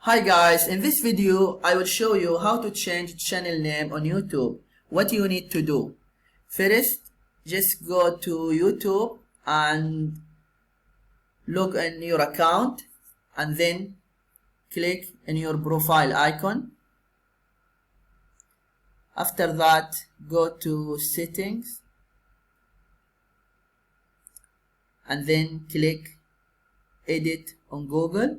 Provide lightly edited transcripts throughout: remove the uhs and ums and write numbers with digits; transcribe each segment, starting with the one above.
Hi guys, in this video I will show you how to change channel name on YouTube. What you need to do. First, just go to YouTube and log in your account and then click in your profile icon. After that, go to settings and then click edit on Google.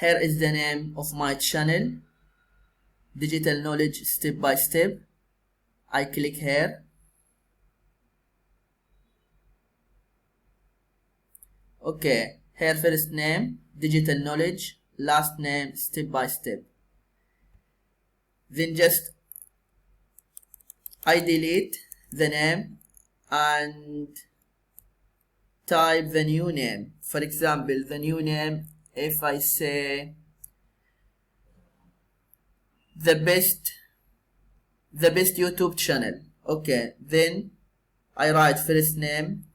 Here is the name of my channel, Digital Knowledge Step by Step. I click here. Okay, here first name, Digital Knowledge, last name, Step by Step. Then just I delete the name and type the new name. For example, the new name, if I say the best YouTube channel. Okay, then I write first name,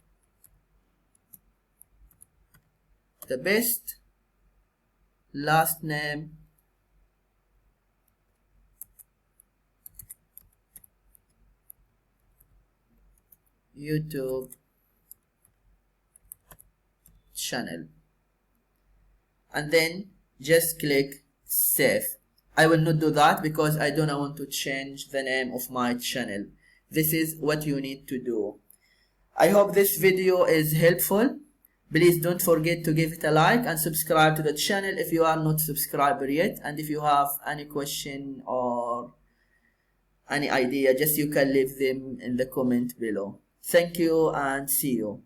the best, last name, YouTube channel, and then just click save. I will not do that because I don't want to change the name of my channel. This is what you need to do. I hope this video is helpful. Please don't forget to give it a like and subscribe to the channel if you are not subscriber yet. And if you have any question or any idea, just you can leave them in the comment below. Thank you and see you.